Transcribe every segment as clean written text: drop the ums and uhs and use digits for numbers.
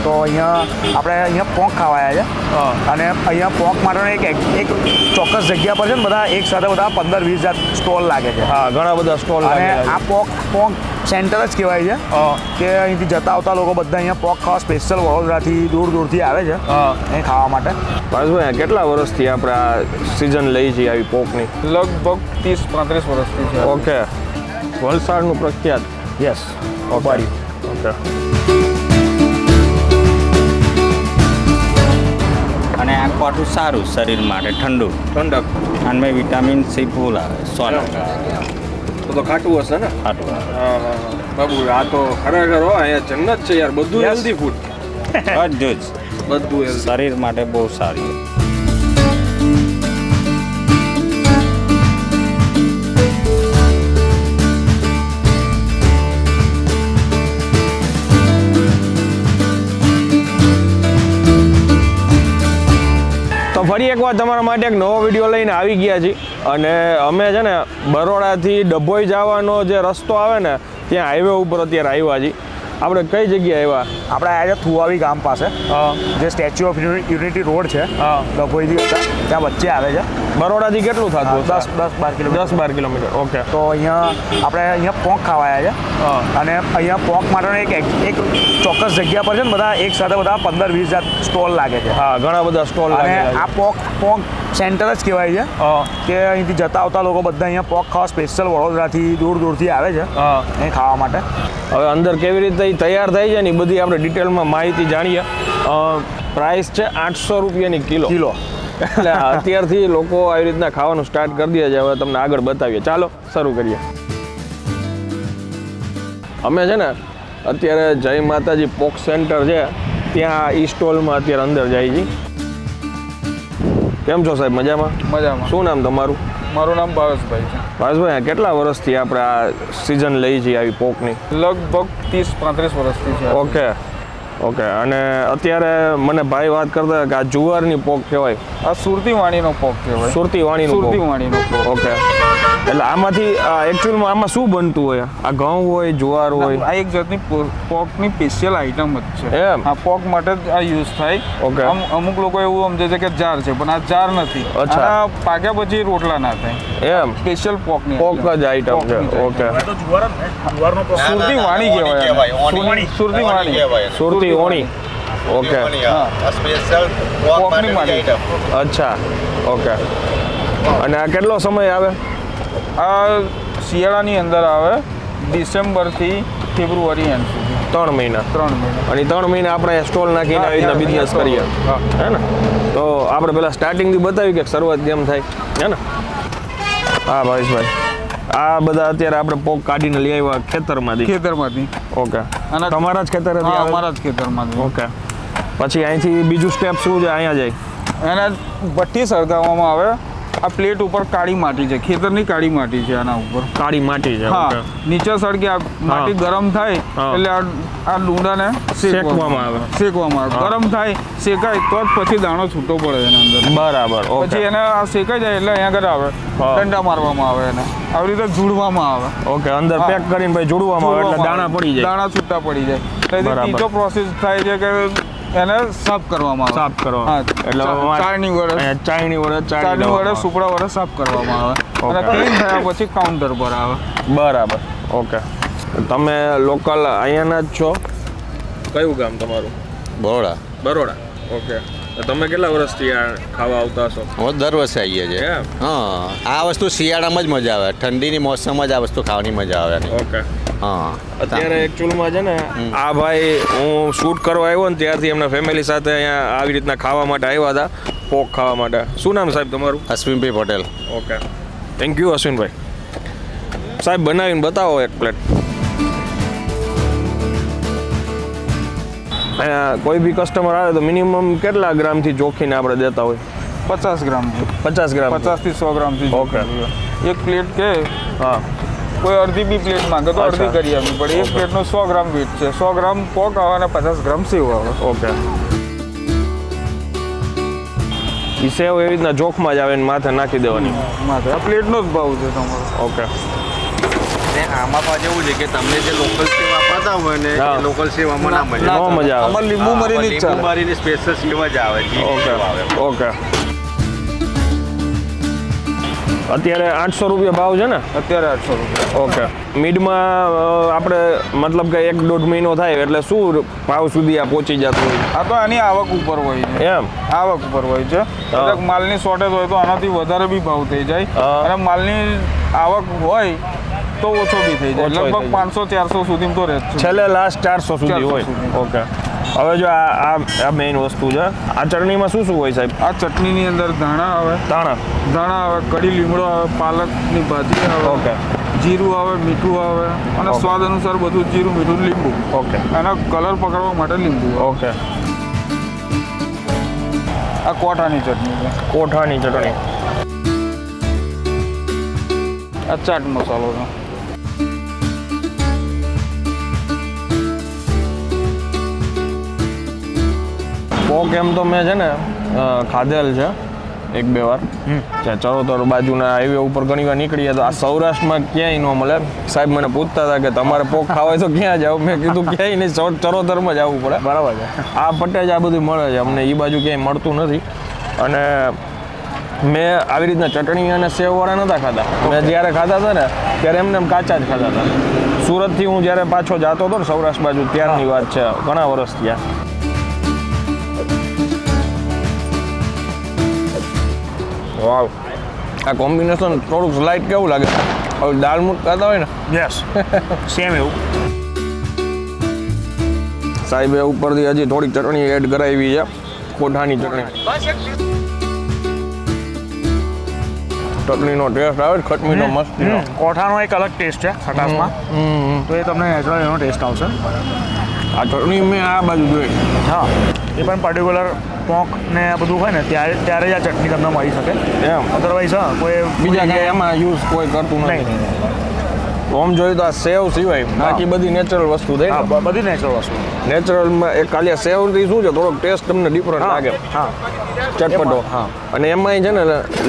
તો અહીંયા પોંક ખાવા આવ્યા છે અને અહીંયા પોંક માટેનો એક ચોક્કસ જગ્યા પર છે ને બધા એક સાથે બધા 15-20 જાત સ્ટોલ લાગે છે. હા, ઘણા બધા સ્ટોલ અને આ પોંક સેન્ટર જ કહેવાય છે કે અહીંથી જતા આવતા લોકો બધા અહીંયા પોંક ખાવા સ્પેશિયલ વડોદરાથી દૂરથી આવે છે અહીં ખાવા માટે. ભાઈ કેટલા વર્ષથી આપણે આ સિઝન લઈ છીએ આવી પોંકની? લગભગ 30-35 વર્ષથી છે. ઓકે, વલસાડનું પ્રખ્યાત. યસ. ઓકે. અને આ કોઠું સારું શરીર માટે, ઠંડક અને વિટામિન સી ફૂલ આવે, 100%. તો ખાટું હશે ને? ખાટું. બાબુ આ તો ખરેખર અહીંયા જન્નત છે યાર. બધું હેલ્ધી ફૂડ, બધું જ બધું શરીર માટે બહુ સારું. ફરી એકવાર તમારા માટે એક નવો વિડીયો લઈને આવી ગયા છીએ અને અમે છે ને બરોડાથી ડભોઈ જવાનો જે રસ્તો આવે ને ત્યાં હાઈવે ઉપર અત્યારે આવ્યા છીએ. આપણે કઈ જગ્યાએ આવ્યા? આપણે આવ્યા છે થુવાવી ગામ પાસે, જે સ્ટેચ્યુ ઓફ યુનિટી રોડ છે ડભોઈથી ત્યાં વચ્ચે આવે છે. બરોડાથી કેટલું થતું? 10-12 કિલોમીટર. 10-12 કિલોમીટર. ઓકે. તો અહીંયા પોંક ખાવા આવ્યા છે અને અહીંયા પોંક માટેનો એક ચોક્કસ જગ્યા પર છે ને બધા એક સાથે બધા 15-20 જાત સ્ટોલ લાગે છે. હા, ઘણા બધા સ્ટોલ લાગે છે. અને આ પોંક સેન્ટર જ કહેવાય છે કે અહીંથી જતા આવતા લોકો બધા અહીંયા પોંક ખાવા સ્પેશિયલ વડોદરાથી દૂરથી આવે છે અહીં ખાવા માટે. હવે અંદર કેવી રીતે તૈયાર થાય છે ને એ બધી આપણે ડિટેલમાં માહિતી જાણીએ. પ્રાઇસ છે 800 રૂપિયાની કિલો. એટલે અત્યારથી લોકો આવી રીતના ખાવાનું સ્ટાર્ટ કરી દે છે. હવે તમને આગળ બતાવીએ. ચાલો શરૂ કરીએ. અમે છે ને અત્યારે જય માતાજી પોક સેન્ટર છે ત્યાં ઈ સ્ટોલમાં અત્યારે અંદર જાય છે. કેમ છો સાહેબ? મજામાં? મજામાં. શું નામ તમારું? મારું નામ ભાવેશભાઈ છે. ભાવેશભાઈ, કેટલા વર્ષથી આપણે આ સિઝન લઈ છીએ આવી પોકની? લગભગ 30-35 વર્ષથી છે. ઓકે. અને અત્યારે મને ભાઈ વાત કરતા કે આ જુવારની પોક કહેવાય. આ સુરતી વાણીનો પોક કહેવાય. સુરતી વાણીનો પોક. ઓકે. એટલે આમાંથી એકચ્યુઅલમાં આમાં શું બનતું હોય? આ ઘઉં હોય, જુવાર હોય? આ એક જાતની પોકની સ્પેશિયલ આઈટમ જ છે. એમ? આ પોક માટે જ આ યુઝ થાય. ઓકે. અમુક લોકો એવું સમજે છે કે જાર છે, પણ આ જાર નથી. અચ્છા. આ પાક્યા પછી રોટલા ના થાય. એમ? સ્પેશિયલ પોકની પોક જ આઈટમ છે. ઓકે. સુરતી વાણી કહેવાય. સુરતી વાણી. સુરતી વાણી. ઓકે. સ્પેશિયલ પોકની માટે. અચ્છા. ઓકે. અને આ કેટલો સમય આવે? આ શિયાળાની અંદર આવે, ડિસેમ્બરથી ફેબ્રુઆરી એન્ડ સુધી. 3 મહિના. 3 મહિના. અને 3 મહિના આપણે સ્ટોલ નાખીને આવી રીતના બિઝનેસ કરીએ. હે ને? તો આપણે પેલા સ્ટાર્ટિંગથી બતાવી કે શરૂઆત કેમ થાય. હે ને? હા ભાવેશભાઈ, આ બધા અત્યારે આપણે પોક કાઢીને લઈ આવ્યા ખેતરમાંથી. ઓકે. અને તમારા જ ખેતરમાંથી? અમારા જ ખેતરમાંથી. ઓકે. પછી અહીંથી બીજું સ્ટેપ શું છે? અહીંયા જાય એને ભઠ્ઠી સળગાવવામાં આવે. આ પ્લેટ ઉપર કાળી માટી છે, ખેતરની કાળી માટી છે. આના ઉપર કાળી માટી છે. હા, નીચે સળગે આ માટી ગરમ થાય એટલે આ ડુંડાને શેકવામાં આવે. ગરમ થાય, શેકાય તો જ પછી દાણો છૂટો પડે એના અંદર. બરાબર. પછી એને આ શેકાઈ જાય એટલે અહીંયા આગળ આવે, દંડા મારવામાં આવે એને, આવી રીતે જોડવામાં આવે. ઓકે. અંદર પેક કરીને પછી જોડવામાં આવે એટલે દાણા પડી જાય, દાણા છૂટા પડી જાય. તો ત્રીજો પ્રોસેસ થાય છે કે એને સાફ કરવામાં આવે. એટલે ચાળણી વડે સુપડા વડે સાફ કરવામાં આવે અને ક્લીન થયા પછી કાઉન્ટર પર આવે. બરાબર. ઓકે. તમે લોકલ અહીંયાના જ છો? કયું ગામ તમારું? બરોડા. ઓકે. તમે કેટલા વર્ષથી આ ખાવા આવતા હશો? હું દર વર્ષે આવીએ છીએ. હા, આ વસ્તુ શિયાળામાં જ મજા આવે, ઠંડીની મોસમમાં જ આ વસ્તુ ખાવાની મજા આવે. ઓકે. હા. અત્યારે એકચ્યુઅલમાં છે ને આ ભાઈ, હું શૂટ કરવા આવ્યો ને ત્યારથી એમના ફેમિલી સાથે અહીંયા આવી રીતના ખાવા માટે આવ્યા હતા, પોક ખાવા માટે. શું નામ સાહેબ તમારું? અશ્વિનભાઈ પટેલ. ઓકે. થેન્ક યુ અશ્વિનભાઈ. સાહેબ બનાવીને બતાવો એક પ્લેટ. અહીંયા કોઈ બી કસ્ટમર આવે તો મિનિમમ કેટલા ગ્રામથી ચોખીને આપણે દેતા હોય? 50 ગ્રામ. 50 ગ્રામ? 50 થી 100 ગ્રામથી. ઓકે. એક પ્લેટ કે હા, કોઈ અડધી બી પ્લેટ માંગે તો અડધી કરી આપવી પડે. એક પ્લેટનું 100 ગ્રામ વેટ છે. 100 ગ્રામ પોક આવે અને 50 ગ્રામ સેવ આવે. ઓકે. એ સેવ એવી રીતના જોખમાં જ આવે ને માથે નાખી દેવાની? માથે. આ પ્લેટનો જ ભાવ છે તમારો. ઓકે. આ આમાં પાછું એવું છે કે તમને જે લોકલ સેવ વાપરતા હોય ને હા. લોકલ સેવ આમાં ના મજા નો મજા આવે આમાં લીંબુ મરીની જ ચાલે. મારીની સ્પેશિયલ સેવ જ આવે ઓકે ઓકે અત્યારે 800 રૂપિયા ભાવ છે ને અત્યારે 800 રૂપિયા. ઓકે મિડમાં આપણે મતલબ કે 1-1.5 મહિનો થાય એટલે શું ભાવ સુધી આ પહોંચી જતું હોય આ તો આની આવક ઉપર હોય છે. એમ આવક ઉપર હોય છે. કદાચ માલની શોર્ટેજ હોય તો આનાથી વધારે બી ભાવ થઈ જાય હા. અને માલની આવક હોય તો ઓછો બી થઈ જાય. ઓછો થઈ લગભગ જાય. 500-400 સુધી તો રહે જ છે. છેલ્લે લાસ્ટ 400 સુધી 400 હોય સુધી. ઓકે હવે જો આ મેઇન વસ્તુ છે આ ચટણીમાં શું શું હોય સાહેબ આ ચટણીની અંદર ધાણા આવે, ધાણા આવે, કઢી લીમડો આવે, પાલકની ભાજી આવે, ઓકે જીરું આવે, મીઠું આવે અને ઓકે. સ્વાદ અનુસાર બધું જીરું, મીઠું, લીંબુ. ઓકે એનો કલર પકડવા માટે લીંબુ આવે. ઓકે આ કોઠાની ચટણી છે. કોઠાની ચટણી આ ચાટ મસાલો છે. પોક એમ તો મેં છે ને ખાધેલ છે 1-2 વાર ત્યાં ચરોતર બાજુના હાઈવે ઉપર ઘણી વાર નીકળીએ તો આ સૌરાષ્ટ્રમાં ક્યાંય ન મળે સાહેબ મને પૂછતા હતા કે તમારે પોક ખાવા હોય તો ક્યાં જાવ મેં કીધું ક્યાંય નહીં ચરોતરમાં જવું પડે બરાબર છે. આ પટ્ટે જ આ બધું મળે છે અમને એ બાજુ ક્યાંય મળતું નથી અને મેં આવી રીતના ચટણી અને સેવવાળા નહોતા ખાતા મેં જ્યારે ખાતા હતા ને ત્યારે એમને એમ કાચા જ ખાતા હતા સુરતથી હું જ્યારે પાછો જતો હતો ને સૌરાષ્ટ્ર બાજુ ત્યારની વાત છે ઘણા વર્ષ થયા વાવ આ કોમ્બિનેશન થોડુંક સ્લાઇટ કેવું લાગે હવે દાળ મૂટ ખાતા હોય ને યસ સેમ એવું. સાહેબે ઉપરથી હજી થોડીક ચટણી એડ કરાવી છે કોઠાની ચટણી ચટણીનો ટેસ્ટ આવે છે ખટમીનો મસ્તીનો કોઠાનો એક અલગ ટેસ્ટ છે ખટાશમાં, તો એ તમને નેચરલ એનો ટેસ્ટ આવશે. આ ચટણી મેં આ બાજુ જોઈ હા, એ પણ પર્ટિક્યુલર પોંક ને આ બધું હોય ને ત્યારે જ આ ચટણી તમને મળી શકે. એમ અધરવાઇઝ હા કોઈ બીજા કાંઈ એમાં યુઝ કોઈ કરતું નહીં નથી નહીં આમ જોઈએ તો આ સેવ સિવાય બાકી બધી નેચરલ વસ્તુ થઈ હા, બધી નેચરલ વસ્તુ. નેચરલમાં એક ખાલી સેવથી શું છે થોડોક ટેસ્ટ તમને ડિફરન્ટ લાગે હા ચટપટો હા. અને એમાંય છે ને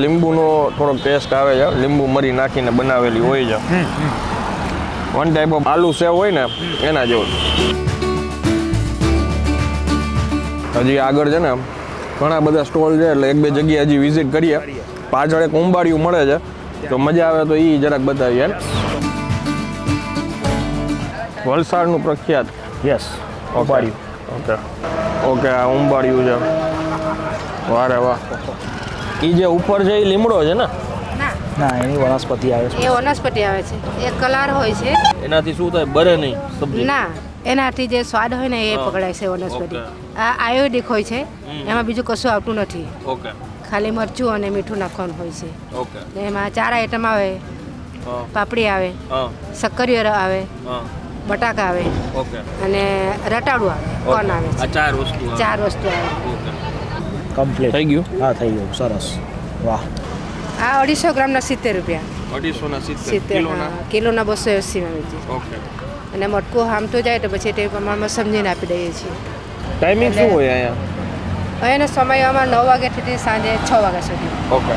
લીંબુનો થોડોક ટેસ્ટ આવે છે લીંબુ મરી નાખીને બનાવેલી હોય છે વન ટાઈપ ઓફ આલુ સેવ હોય ને એના જેવું હજી આગળ છે ને ઘણા બધા સ્ટોલ છે એટલે 1-2 જગ્યાએ હજી વિઝિટ કરીએ પાછળ એક ઉંબાડિયું મળે છે તો મજા આવે તો એ જરાક બતાવીએ ને વલસાડનું પ્રખ્યાત યસ ઉપાડ્યું. ઓકે ઓકે આ ઉંબાડિયું છે વારે વાહ એ જે ઉપર છે એ લીમડો છે ને ના એની વનસ્પતિ આવે છે. એ વનસ્પતિ આવે છે એ કલર હોય છે એનાથી શું થાય બરે નહીં સબ્જી ના એનાથી જે સ્વાદ હોય ને એ પકડાય છે વનસ્પતિ. આ આયુર્વેદિક હોય છે એમાં બીજું કશું આવતું નથી ઓકે ખાલી મરચું અને મીઠું નાખવાનું હોય છે ઓકે ને એમાં 4 આઈટમ આવે પાપડી આવે હા શક્કરિયો આવે હા બટાકા આવે ઓકે અને રટાડું આવે કોર્ન આવે આ છે 4 વસ્તુ 4 વસ્તુ આવે કમ્પ્લીટ થઈ ગયું હા થઈ ગયું સરસ વાહ. આ 250 ગ્રામના 70 રૂપિયા 270 70 હા કિલોના 280 માં વેચીએ ઓકે અને મટકો હામતો જાય તો પછી તે પ્રમાણમાં સમજીને આપી દઈએ છીએ. ટાઈમિંગ શું હોય અહીંયા અહીંયાનો સમય અમારે 9 વાગ્યાથી સાંજે 6 વાગ્યા સુધી. ઓકે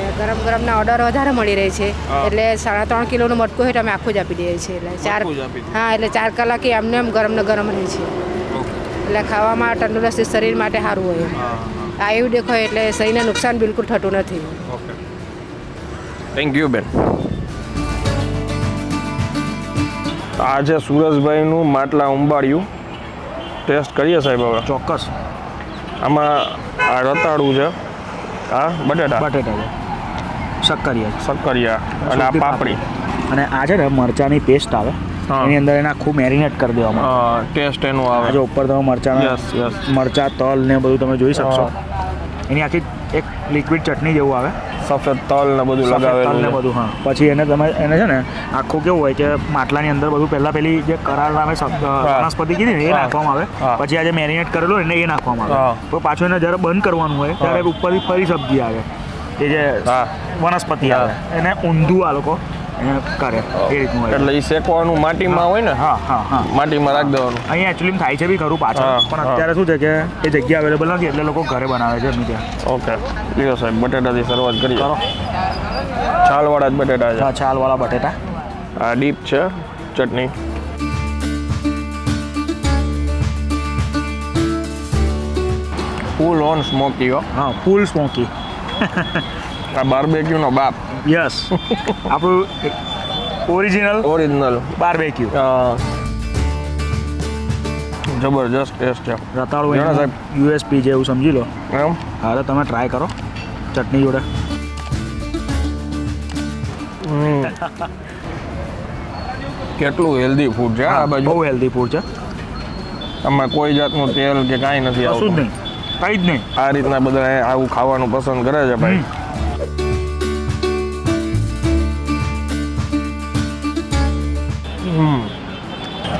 એટલે ગરમના ઓર્ડર વધારે મળી રહે છે એટલે 3.5 કિલોનો મટકો હોય તો અમે આખું જ આપી દઈએ છીએ એટલે આખું જ આપી દો. હા એટલે 4 કલાક એમને એમ ગરમને ગરમ રહે છે એટલે ખાવામાં તંદુરસ્તી શરીર માટે સારું હોય આ એવું દેખો એટલે શરીરને નુકસાન બિલકુલ થતું નથી. ઓકે થેન્ક યુ બેન આ છે સુરેશભાઈનું માટલા ઉંબાડિયું ટેસ્ટ કરીએ સાહેબ હવે ચોક્કસ. આમાં આ રતાળું છે આ બટેટા બટેટા છે, શક્કરિયા અને આ પાપડી અને આ છે ને મરચાની પેસ્ટ આવે હા. એની અંદર એને આખું મેરિનેટ કરી દેવામાં. ટેસ્ટ એનું આવે આજે ઉપર તમે મરચાં Yes, yes. મરચાં તલ ને બધું તમે જોઈ શકશો. એની આખી એક લિક્વિડ ચટણી જેવું આવે સફેદ તલ ને બધું સફેદ તલ લગાવેલું ને છે. બધું. હા પછી એને તમે એને છે ને આખું કેવું હોય કે માટલાની અંદર બધું પહેલા પેલી જે કરાર નામે વનસ્પતિ કીધી ને એ હા. નાખવામાં આવે હા. પછી આજે મેરિનેટ કરેલું હોય ને એ નાખવામાં હા. આવે તો પાછું એને જ્યારે બંધ કરવાનું હોય ત્યારે ઉપરથી ફરી સબ્જી આવે એ જે હા. વનસ્પતિ આવે એને ઊંધું આ લોકો એને કરે એ રીતનું હોય. એટલે એ શેકવાનું માટીમાં હોય ને હા હા હા માટીમાં રાખી દેવાનું અહીંયા એકચ્યુઅલી થાય છે બી ખરું પાછળ હા, પણ હા. અત્યારે શું છે કે એ જગ્યા અવેલેબલ નથી એટલે લોકો ઘરે બનાવે છે એમની ત્યાં. ઓકે લ્યો સાહેબ બટેટાથી શરૂઆત કરીએ કરો છાલવાળા જ બટેટા છે હા છાલવાળા બટેટા આ ડીપ છે ચટણી. ફૂલ ઓન સ્મોકી હો. હા, ફૂલ સ્મોકી. આ બાર્બેક્યુનો બાપ. યસ. આપણું ઓરિજિનલ બાર્બેક્યુ. જબરજસ્ત ટેસ્ટ છે. રતાળું જણા સાહેબ યુએસપી જેવું સમજી લો. એમ હા, તો તમે ટ્રાય કરો ચટણી જોડે. કેટલું હેલ્ધી ફૂડ છે આ બાજુ. બહુ હેલ્ધી ફૂડ છે. આમાં કોઈ જાતનું તેલ કે કાંઈ નથી કશું જ આવતું. નહીં, કંઈ જ નહીં. આ રીતના બધા આવું ખાવાનું પસંદ કરે છે ભાઈ.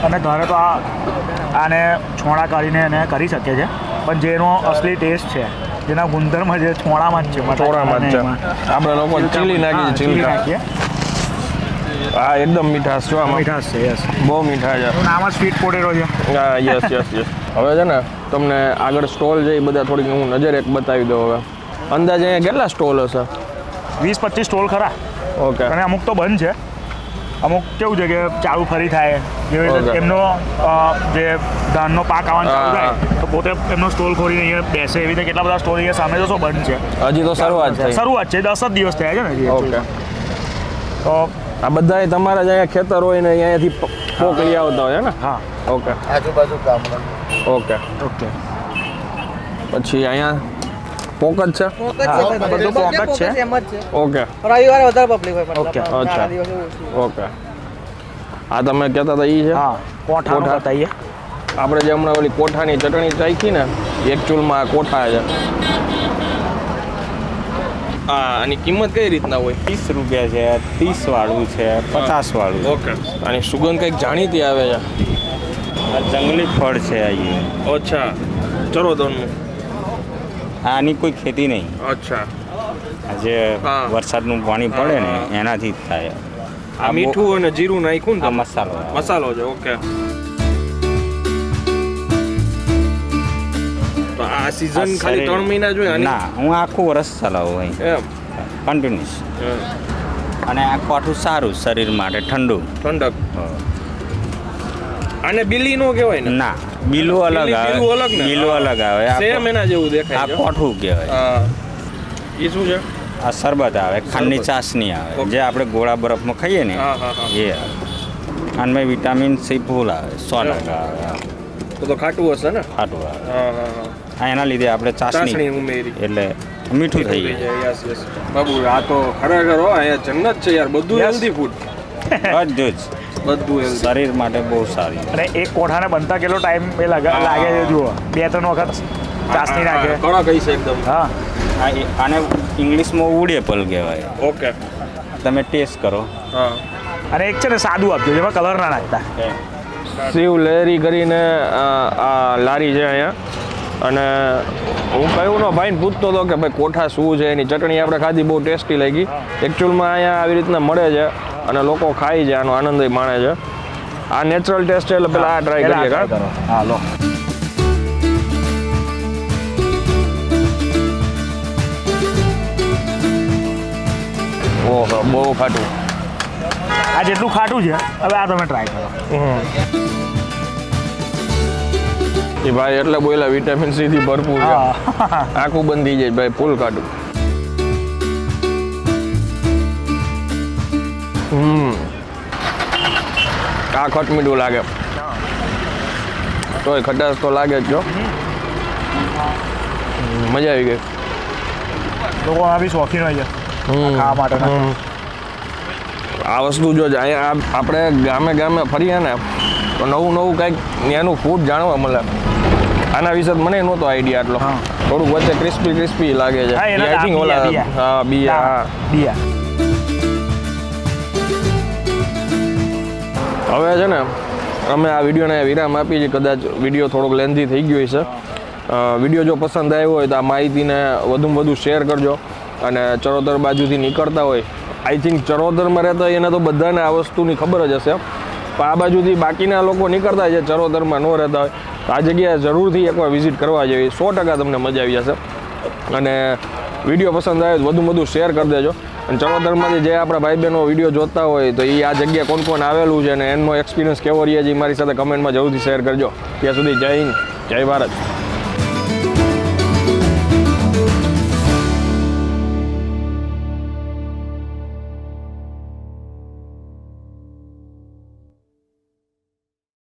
અને ઘરે તો આને છોણા કાઢીને એને કરી શકે છે, પણ જેનો અસલી ટેસ્ટ છે, જેના ગુણધર્મ છે છોણામાં જ છે. ચોળામાં જ છે. આપણે લોકો ચીલી નાખીએ ચીલી નાખીએ. હા, એકદમ મીઠાશ છે આમાં. મીઠાશ છે. યસ. બહુ મીઠા છે. નામ જ સ્વીટ પોટેટો છે. હા, યસ. હવે છે ને તમને આગળ સ્ટોલ છે એ બધા થોડીક હું નજર એક બતાવી દઉં. હવે અંદાજે અહીંયા કેટલા સ્ટોલ હશે? 20-25 સ્ટોલ ખરા. ઓકે. અને અમુક તો બંધ છે, અમુક કેવું છે કે ચાલુ ફરી થાય. જેવી રીતે Okay. એમનો જે ધાનનો પાક આવવાનો ચાલુ હા, થાય તો પોતે એમનો સ્ટોલ ખોલીને અહીંયા બેસે. એવી રીતે કેટલા બધા સ્ટોલ અહીંયા સામે જોશો બંધ છે. હજી તો શરૂઆત થઈ. શરૂઆત છે, 10 જ દિવસ થયા છે ને હજી. ઓકે. તો આ બધા તમારા જ અહીંયા ખેતર હોય ને અહીંયાથી પોક લઈ આવતા હોય ને? હા. ઓકે. આજુબાજુ ગામડા. ઓકે. ઓકે. પછી અહીંયા પોક જ છે? હા, બધું પોક જ છે. ઓકે. રવિવારે વધારે પબ્લિક હોય ઓકે. અચ્છા. ઓકે. આ તમે કહેતા હતા એ છે? હા, કોઠા બતાવીએ. આપણે જે હમણાં ઓલી કોઠાની ચટણી ચાખી ને, એકચ્યુઅલમાં કોઠા છે. હા, આની કિંમત કઈ રીતના હોય? 30 રૂપિયા છે, 30 વાળું છે, 50 વાળું. ઓકે. આની સુગંધ કંઈક જાણીતી આવે છે. આ જંગલી ફળ છે અહીંયા. અચ્છા. ચરોતરનું. આની કોઈ ખેતી નહીં. અચ્છા. આજે હા. વરસાદનું પાણી પડે ને એનાથી જ થાય. આ મીઠું અને જીરું નાખ્યું ને આ તમે? મસાલો મસાલો છે. ઓકે. તો આ સિઝન ખાલી 3 મહિના જોઈએ આની? ના, હું આખું વર્ષ ચલાવું અહીં એમ. કન્ટિન્યુઅસ. અને આ કોઠું સારું શરીર માટે, ઠંડુ. ઠંડક. આને બિલી નો કહેવાય ને? ના, બીલું અલગ આવે. બીલું અલગ ને? બીલું અલગ આવે. સેમ એના જેવું દેખાય આ છે. કોઠું કહેવાય. હા. એ શું છે? આ શરબત આવે, ખાંડની ચાસણી આવે, જે આપણે ગોળા બરફમાં ખાઈએ ને હા, હા, હા. એ આવે. આનમાં વિટામિન સી ફૂલ આવે, 100% આવે. તો ખાટું હશે ને? ખાટું આવે. હા, હા, હા. આ એના લીધે આપણે ચાસણી ચાસણી ઉમેરી. એટલે મીઠું થઈ જાય. Yes yes. બાબુ આ તો ખરેખર હો, અહીંયા જન્નત છે યાર. બધું હેલ્ધી ફૂડ. બધું જ બધું હેલ્ધી. શરીર માટે બહુ સારી. અને એક કોઠાને બનતા કેટલો ટાઈમ લાગે છે જુઓ. 2-3 વખત ચાસણી નાખે. કડક કઈ છે એકદમ. હા. આને ઇંગ્લિશમાં વુડ એપલ કહેવાય. ઓકે. તમે ટેસ્ટ કરો. હા. અને એક છે ને સાદું આપજો, જેમાં કલર ના નાખતા. શિવ લહેરી કરીને આ લારી છે અહીંયા. અને હું કહ્યું ને ભાઈને પૂછતો હતો કે ભાઈ કોઠા શું છે, એની ચટણી આપણે ખાધી બહુ ટેસ્ટી લાગી. એકચ્યુઅલમાં અહીંયા આવી રીતના મળે છે અને લોકો ખાય છે, આનો આનંદ માણે છે. આ નેચરલ ટેસ્ટ છે એટલે પેલા આ ટ્રાય કરીએ. હા, લો. ઓહો, બહુ ખાટું. આ જેટલું ખાટું છે, હવે આ તમે ટ્રાય કરો. એ ભાઈ એટલે બોલ્યા વિટામિન સી થી ભરપૂર છે. હા. આખું બંધ થઈ જાય ભાઈ, ફૂલ ખાટું. આ ખટમીઠું લાગે, તોય ખટાશ તો લાગે જ જો. મજા આવી ગઈ. લોકો આ બી શોખીન હોય છે ખાવા માટેના. આ વસ્તુ જો અહીંયા આપણે ગામે ગામે ફરીએ ને તો નવું નવું કંઈક ત્યાંનું ફૂડ જાણવા મળે. આના વિશે મને નહોતો આઈડિયા એટલો. થોડુંક વચ્ચે ક્રિસ્પી લાગે છે. હા, એના I think ઓલા હા બિયા. હવે છે ને અમે આ વિડીયોને વિરામ આપી છે. કદાચ વિડીયો થોડોક લેન્ધી થઈ ગયો છે. વિડીયો જો પસંદ આવ્યો હોય તો આ માહિતીને વધુમાં વધુ શેર કરજો. અને ચરોતર બાજુથી નીકળતા હોય, આઈ થિંક ચરોતરમાં રહેતા હોય એને તો બધાને આ વસ્તુની ખબર જ હશે. પણ આ બાજુથી બાકીના લોકો નીકળતા હોય છે ચરોતરમાં ન રહેતા હોય, તો આ જગ્યાએ જરૂરથી એકવાર વિઝિટ કરવા જેવી. 100% તમને મજા આવી જશે. અને વિડીયો પસંદ આવે તો વધુમાં વધુ શેર કરી દેજો. અને ચરોતરમાંથી જે આપણા ભાઈ બહેનો વિડીયો જોતા હોય તો એ આ જગ્યા કોણ કોણ આવેલું છે અને એનો એક્સપિરિયન્સ કેવો રહે છે એ મારી સાથે કમેન્ટમાં જરૂરથી શેર કરજો. ત્યાં સુધી જય હિન્દ, જય ભારત.